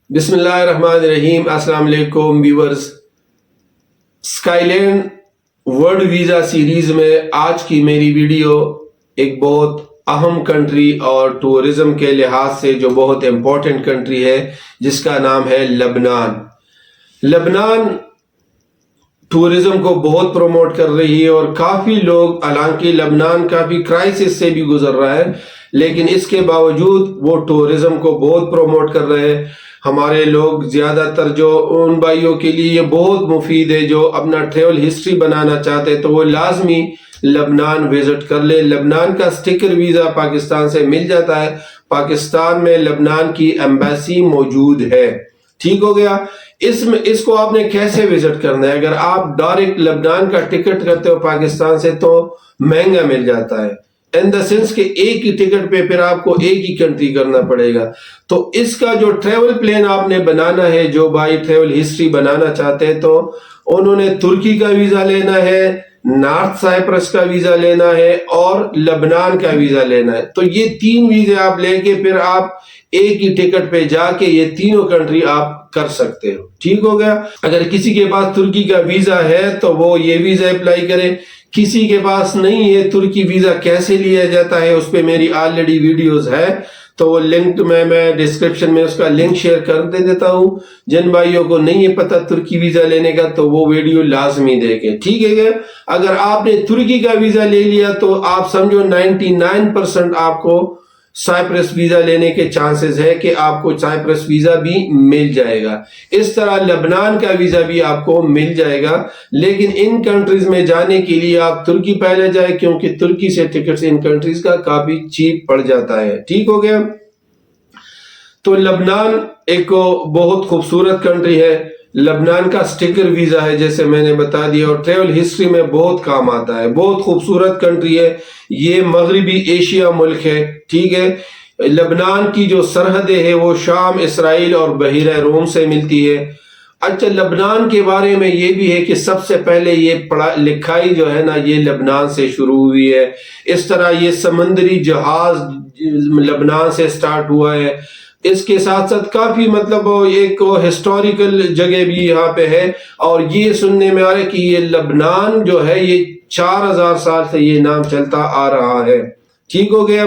بسم اللہ الرحمن الرحیم۔ السلام علیکم viewers, Sky Land World visa series میں آج کی میری ویڈیو ایک بہت اہم کنٹری اور ٹورزم کے لحاظ سے جو بہت امپورٹنٹ کنٹری ہے جس کا نام ہے لبنان۔ لبنان ٹورزم کو بہت پروموٹ کر رہی ہے اور کافی لوگ، حالانکہ لبنان کافی کرائسس سے بھی گزر رہا ہے لیکن اس کے باوجود وہ ٹورزم کو بہت پروموٹ کر رہے ہیں۔ ہمارے لوگ زیادہ تر جو ان بھائیوں کے لیے یہ بہت مفید ہے جو اپنا ٹریول ہسٹری بنانا چاہتے ہیں تو وہ لازمی لبنان وزٹ کر لے۔ لبنان کا سٹیکر ویزا پاکستان سے مل جاتا ہے، پاکستان میں لبنان کی ایمبیسی موجود ہے، ٹھیک ہو گیا۔ اس کو آپ نے کیسے وزٹ کرنا ہے؟ اگر آپ ڈائریکٹ لبنان کا ٹکٹ کرتے ہو پاکستان سے تو مہنگا مل جاتا ہے، ان دا سینس کہ ایک ہی ٹکٹ پہ پھر آپ کو ایک ہی کنٹری کرنا پڑے گا۔ تو اس کا جو ٹریول پلان آپ نے بنانا ہے، جو بھائی ٹریول ہسٹری بنانا چاہتے ہیں تو انہوں نے ترکی کا ویزا لینا ہے، نارتھ سائپرس کا ویزا لینا ہے اور لبنان کا ویزا لینا ہے۔ تو یہ تین ویزے آپ لے کے پھر آپ ایک ہی ٹکٹ پہ جا کے یہ تینوں کنٹری آپ کر سکتے ہو، ٹھیک ہو گیا۔ اگر کسی کے پاس ترکی کا ویزا ہے تو وہ یہ ویزا اپلائی کرے، کسی کے پاس نہیں ہے ترکی ویزا کیسے لیا جاتا ہے اس پہ میری آلریڈی ویڈیوز ہے، تو وہ لنک میں ڈسکرپشن میں اس کا لنک شیئر کر دیتا ہوں۔ جن بھائیوں کو نہیں ہے پتہ ترکی ویزا لینے کا تو وہ ویڈیو لازمی دیکھیں، ٹھیک ہے گا۔ اگر آپ نے ترکی کا ویزا لے لیا تو آپ سمجھو 99% آپ کو سائپرس ویزا لینے کے چانسز ہے کہ آپ کو سائپرس ویزا بھی مل جائے گا۔ اس طرح لبنان کا ویزا بھی آپ کو مل جائے گا، لیکن ان کنٹریز میں جانے کے لیے آپ ترکی پہلے جائیں کیونکہ ترکی سے ٹکٹس ان کنٹریز کا کافی چیپ پڑ جاتا ہے، ٹھیک ہو گیا۔ تو لبنان ایک بہت خوبصورت کنٹری ہے، لبنان کا سٹیکر ویزا ہے جیسے میں نے بتا دیا، اور ٹریول ہسٹری میں بہت کام آتا ہے، بہت خوبصورت کنٹری ہے۔ یہ مغربی ایشیا ملک ہے، ٹھیک ہے۔ لبنان کی جو سرحدیں ہے وہ شام، اسرائیل اور بحیرہ روم سے ملتی ہے۔ اچھا، لبنان کے بارے میں یہ بھی ہے کہ سب سے پہلے یہ لکھائی جو ہے نا یہ لبنان سے شروع ہوئی ہے۔ اس طرح یہ سمندری جہاز لبنان سے سٹارٹ ہوا ہے۔ اس کے ساتھ ساتھ کافی ایک ہسٹوریکل جگہ بھی یہاں پہ ہے، اور یہ سننے میں آ رہا ہے کہ یہ لبنان جو ہے یہ 4000 سال سے یہ نام چلتا آ رہا ہے، ٹھیک ہو گیا۔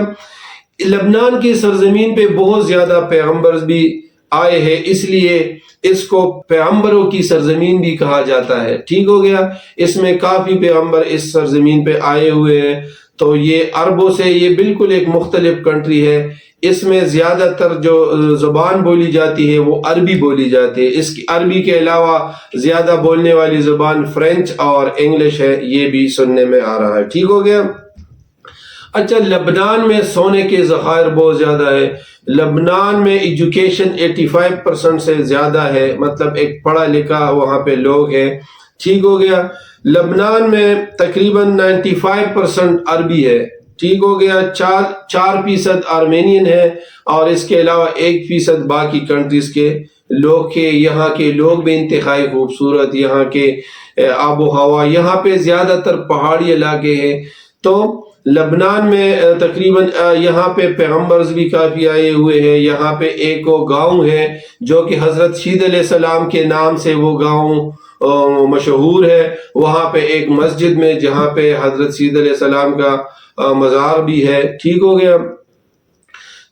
لبنان کی سرزمین پہ بہت زیادہ پیغمبرز بھی آئے ہیں، اس لیے اس کو پیغمبروں کی سرزمین بھی کہا جاتا ہے، ٹھیک ہو گیا۔ اس میں کافی پیغمبر اس سرزمین پہ آئے ہوئے ہیں۔ تو یہ عربوں سے یہ بالکل ایک مختلف کنٹری ہے۔ اس میں زیادہ تر جو زبان بولی جاتی ہے وہ عربی بولی جاتی ہے۔ اس کی عربی کے علاوہ زیادہ بولنے والی زبان فرینچ اور انگلش ہے، یہ بھی سننے میں آ رہا ہے، ٹھیک ہو گیا۔ اچھا، لبنان میں سونے کے ذخائر بہت زیادہ ہے۔ لبنان میں ایجوکیشن 85% سے زیادہ ہے، ایک پڑھا لکھا وہاں پہ لوگ ہیں، ٹھیک ہو گیا۔ لبنان میں تقریباً 95% عربی ہے، ٹھیک ہو گیا۔ 4% آرمینین ہے اور اس کے علاوہ 1% باقی کنٹریز کے لوگ کے۔ یہاں کے لوگ بھی انتہائی خوبصورت، یہاں کے آب و ہوا، یہاں پہ زیادہ تر پہاڑی علاقے ہیں۔ تو لبنان میں تقریباً یہاں پہ پیغمبرز بھی کافی آئے ہوئے ہیں۔ یہاں پہ ایک گاؤں ہے جو کہ حضرت شید علیہ السلام کے نام سے وہ گاؤں مشہور ہے۔ وہاں پہ ایک مسجد میں جہاں پہ حضرت شید علیہ السلام کا مزار بھی ہے، ٹھیک ہو گیا۔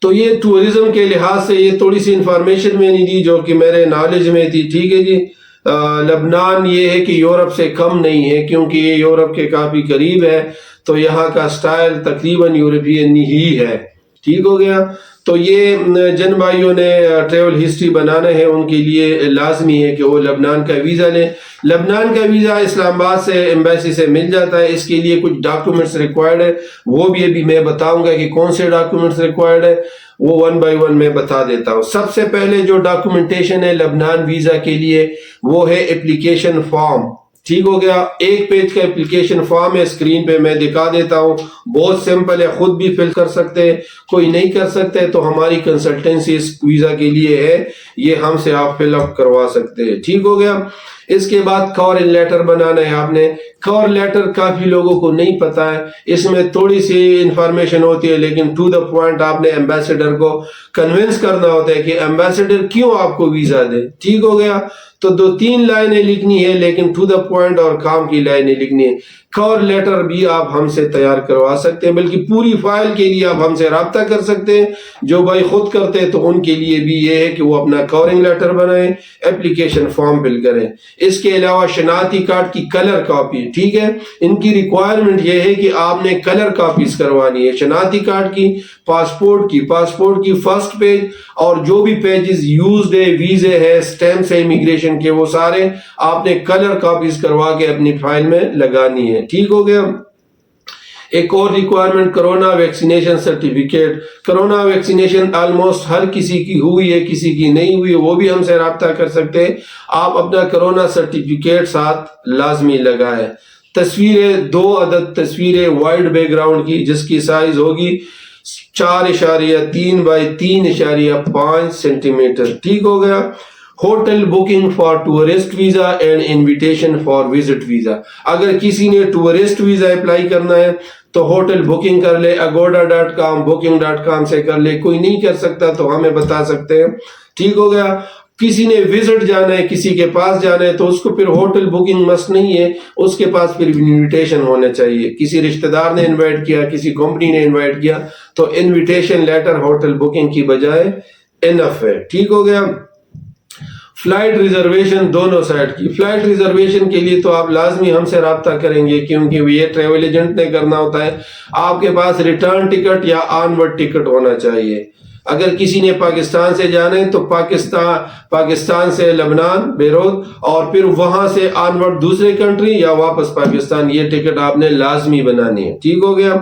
تو یہ ٹورزم کے لحاظ سے یہ تھوڑی سی انفارمیشن میں نہیں دی جو کہ میرے نالج میں تھی، ٹھیک ہے جی۔ لبنان یہ ہے کہ یورپ سے کم نہیں ہے کیونکہ یہ یورپ کے کافی قریب ہے، تو یہاں کا سٹائل تقریباً یورپین ہی ہے، ٹھیک ہو گیا۔ تو یہ جن بھائیوں نے ٹریول ہسٹری بنانا ہے ان کے لیے لازمی ہے کہ وہ لبنان کا ویزا لیں۔ لبنان کا ویزا اسلام آباد سے ایمبیسی سے مل جاتا ہے۔ اس کے لیے کچھ ڈاکومنٹس ریکوائرڈ ہے، وہ بھی ابھی میں بتاؤں گا کہ کون سے ڈاکومنٹس ریکوائرڈ ہے، وہ 1 by 1 میں بتا دیتا ہوں۔ سب سے پہلے جو ڈاکومنٹیشن ہے لبنان ویزا کے لیے وہ ہے اپلیکیشن فارم، ٹھیک ہو گیا. ایک پیج کا اپلیکیشن فارم ہے, اسکرین پہ میں دکھا دیتا ہوں, بہت سمپل ہے, خود بھی فل کر سکتے ہیں. کوئی نہیں کر سکتے تو ہماری کنسلٹنسی اس ویزا کے لیے ہے, یہ ہم سے آپ فل اپ کروا سکتے ہیں. ٹھیک ہو گیا. اس کے بعد کور لیٹر بنانا ہے آپ نے. کور لیٹر کافی لوگوں کو نہیں پتا ہے, اس میں تھوڑی سی انفارمیشن ہوتی ہے, لیکن ٹو دا پوائنٹ آپ نے ایمبیسڈر کو کنونس کرنا ہوتا ہے کہ ایمبیسڈر کیوں آپ کو ویزا دے. ٹھیک ہو گیا. تو 2-3 لائنیں لکھنی ہے, لیکن ٹو دا پوائنٹ اور کام کی لائنیں لکھنی ہے. کور لیٹر بھی آپ ہم سے تیار کروا سکتے ہیں, بلکہ پوری فائل کے لیے آپ ہم سے رابطہ کر سکتے ہیں. جو بھائی خود کرتے ہیں تو ان کے لیے بھی یہ ہے کہ وہ اپنا کورنگ لیٹر بنائیں, اپلیکیشن فارم فل کریں. اس کے علاوہ شناختی کارڈ کی کلر کاپی, ٹھیک ہے, ان کی ریکوائرمنٹ یہ ہے کہ آپ نے کلر کاپیز کروانی ہے, شناختی کارڈ کی, پاسپورٹ کی فرسٹ پیج, اور جو بھی پیجز یوزڈ ہے, ویزے ہے, سٹیمپس ہے امیگریشن کے, وہ سارے آپ نے کلر کاپیز کروا کے اپنی فائل میں لگانی ہے. ٹھیک ہو گیا. ایک اور requirement corona vaccination certificate. Corona vaccination almost ہر کسی کی ہوئی ہے, کسی کی نہیں ہوئی ہے, وہ بھی ہم سے رابطہ کر سکتے ہیں. آپ اپنا کرونا سرٹیفکیٹ ساتھ لازمی لگائیں. تصویریں, 2 عدد تصویریں وائڈ بیک گراؤنڈ کی, جس کی سائز ہوگی 4.3 بائی 3.5 سینٹی میٹر. ٹھیک ہو گیا. Hotel booking for tourist visa and invitation for visit visa. اگر کسی نے ٹورسٹ ویزا اپلائی کرنا ہے تو ہوٹل بکنگ کر لے, agoda.com, booking.com سے کر لے. کوئی نہیں کر سکتا تو ہمیں بتا سکتے ہیں. ٹھیک ہو گیا. کسی نے وزٹ جانا ہے, کسی کے پاس جانا ہے, تو اس کو پھر ہوٹل بکنگ مسٹ نہیں ہے, اس کے پاس پھر انویٹیشن ہونا چاہیے. کسی رشتہ دار نے انوائٹ کیا, کسی کمپنی نے انوائٹ کیا, تو انویٹیشن لیٹر ہوٹل بکنگ کی بجائے انف ہے. ٹھیک ہو گیا. فلائٹ ریزرویشن دونوں سائڈ کی. فلائٹ ریزرویشن کے لیے تو آپ لازمی ہم سے رابطہ کریں گے, کیونکہ یہ ٹریول ایجنٹ نے کرنا ہوتا ہے. آپ کے پاس ریٹرن ٹکٹ یا آن ورڈ ٹکٹ ہونا چاہیے. اگر کسی نے پاکستان سے جانا ہے تو پاکستان سے لبنان, بیروت, اور پھر وہاں سے آن ورڈ دوسرے کنٹری یا واپس پاکستان, یہ ٹکٹ آپ نے لازمی بنانی ہے. ٹھیک ہو گیا.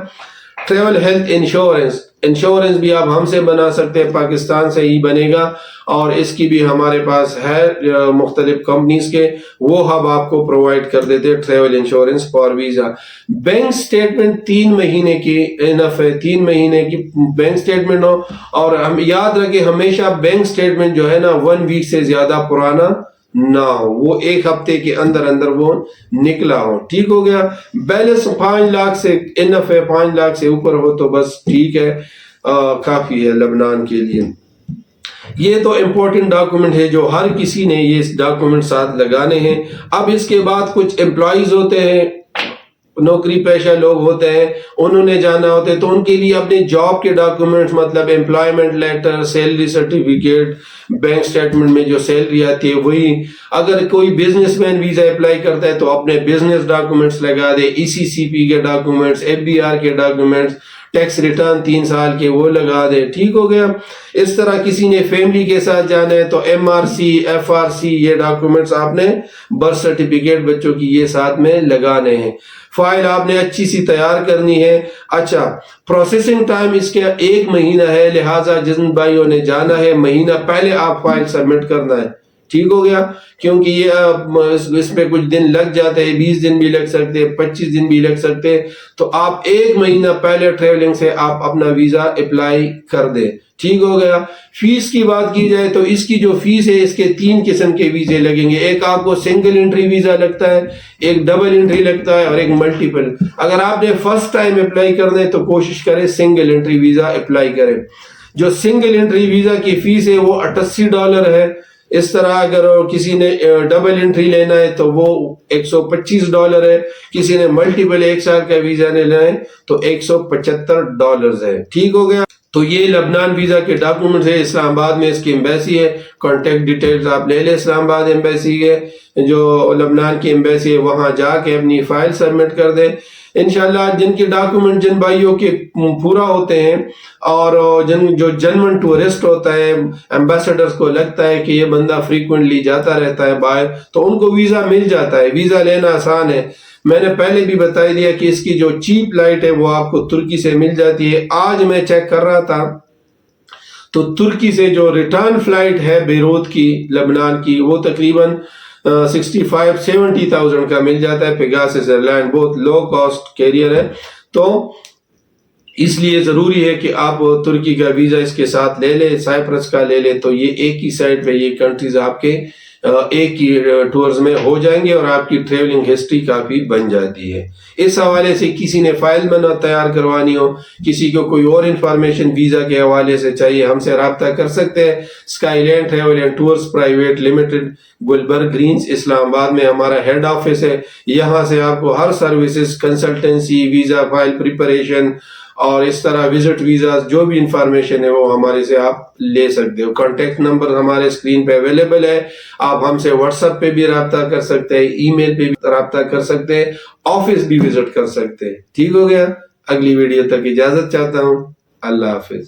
ٹریول ہیلتھ انشورنس بھی آپ ہم سے بنا سکتے ہیں, پاکستان سے ہی بنے گا, اور اس کی بھی ہمارے پاس ہے مختلف کمپنیز کے, وہ ہم آپ کو پرووائڈ کر دیتے ہیں travel insurance for visa. Bank statement 3 مہینے کی انف ہے, 3 مہینے کی بینک سٹیٹمنٹ ہو, اور ہم یاد رکھیں ہمیشہ بینک سٹیٹمنٹ جو ہے نا 1 ویک سے زیادہ پرانا نہ ہو, وہ 1 ہفتے کے اندر وہ نکلا ہو. ٹھیک ہو گیا. بیلنس 5 لاکھ سے انف ہے, 5 لاکھ سے اوپر ہو تو بس ٹھیک ہے, کافی ہے لبنان کے لیے. یہ تو امپورٹنٹ ڈاکومنٹ ہے جو ہر کسی نے یہ ڈاکومنٹ ساتھ لگانے ہیں. اب اس کے بعد کچھ امپلائیز ہوتے ہیں, نوکری پیشہ لوگ ہوتے ہیں, انہوں نے جانا ہوتا ہے, تو ان کے لیے اپنے جاب کے ڈاکومنٹس, مطلب employment letter, salary certificate, bank statement میں جو سیلری آتی ہے وہی. اگر کوئی بزنس مین ویزا اپلائی کرتا ہے تو اپنے بزنس ڈاکومنٹس لگا دے, ECCP کے ڈاکومنٹس, FBR کے ڈاکومنٹس, ٹیکس ریٹرن 3 سال کے وہ لگا دے. ٹھیک ہو گیا. اس طرح کسی نے فیملی کے ساتھ جانا ہے تو MRC, FRC, یہ ڈاکومنٹس آپ نے, برتھ سرٹیفکیٹ بچوں کی, یہ ساتھ میں لگانے ہیں. فائل آپ نے اچھی سی تیار کرنی ہے. اچھا, پروسیسنگ ٹائم اس کے 1 مہینہ ہے, لہٰذا جن بھائیوں نے جانا ہے مہینہ پہلے آپ فائل سبمٹ کرنا ہے. ٹھیک ہو گیا. کیونکہ یہ اس پہ کچھ دن لگ جاتے ہیں, 20 دن بھی لگ سکتے ہیں, 25 دن بھی لگ سکتے ہیں, تو آپ 1 مہینہ پہلے ٹریولنگ سے آپ اپنا ویزا اپلائی کر دیں. ٹھیک ہو گیا. فیس کی بات کی جائے تو اس کی جو فیس ہے, اس کے 3 قسم کے ویزے لگیں گے. ایک آپ کو سنگل انٹری ویزا لگتا ہے, ایک ڈبل انٹری لگتا ہے, اور ایک ملٹیپل. اگر آپ نے فرسٹ ٹائم اپلائی کرنا ہے تو کوشش کریں سنگل انٹری ویزا اپلائی کریں. جو سنگل انٹری ویزا کی فیس ہے وہ $88 ہے. اس طرح اگر کسی نے ڈبل انٹری لینا ہے تو وہ $125 ہے. کسی نے ملٹیپل 1 سال کا ویزا لینا ہے تو $175 ہے. ٹھیک ہو گیا. تو یہ لبنان ویزا کے ڈاکومنٹس ہے. اسلام آباد میں اس کی ایمبیسی ہے, کانٹیکٹ ڈیٹیلز آپ لے لیں اسلام آباد ایمبیسی کے, جو لبنان کی ایمبیسی ہے, وہاں جا کے اپنی فائل سبمٹ کر دیں. انشاءاللہ جن کے ڈاکومنٹ جن بھائیوں کے پورا ہوتے ہیں, اور جو جنون ٹورسٹ ہوتا ہے, ایمبیسڈرز کو لگتا ہے کہ یہ بندہ فریکوینٹلی جاتا رہتا ہے باہر, تو ان کو ویزا مل جاتا ہے. ویزا لینا آسان ہے. میں نے پہلے بھی بتا دیا کہ اس کی جو چیپ لائٹ ہے وہ آپ کو ترکی سے مل جاتی ہے. آج میں چیک کر رہا تھا تو ترکی سے جو ریٹرن فلائٹ ہے بیروت کی, لبنان کی, وہ تقریباً 65-70,000 کا مل جاتا ہے. پیگاسس ایئر لائن بہت لو کاسٹ کیریئر ہے، تو اس لیے ضروری ہے کہ آپ ترکی کا ویزا اس کے ساتھ لے لیں، سائپرس کا لے لیں، تو یہ ایک ہی سائٹ پہ یہ کنٹریز آپ کے ایک ہی ٹورز میں ہو جائیں گے اور آپ کی ٹریولنگ ہسٹری کافی بن جاتی ہے. اس حوالے سے کسی نے فائل بنا تیار کروانی ہو، کسی کو کوئی اور انفارمیشن ویزا کے حوالے سے چاہیے، ہم سے رابطہ کر سکتے ہیں. Sky land travel and tours private limited, Gulberg greens, Islamabad میں ہمارا ہیڈ آفس ہے. یہاں سے آپ کو ہر services, consultancy, visa file preparation اور اس طرح وزٹ ویزاز جو بھی انفارمیشن ہے وہ ہمارے سے آپ لے سکتے ہو. کانٹیکٹ نمبر ہمارے اسکرین پہ اویلیبل ہے، آپ ہم سے واٹس ایپ پہ بھی رابطہ کر سکتے ہیں، ای میل پہ بھی رابطہ کر سکتے ہیں، آفس بھی وزٹ کر سکتے ہیں. ٹھیک ہو گیا؟ اگلی ویڈیو تک اجازت چاہتا ہوں. اللہ حافظ.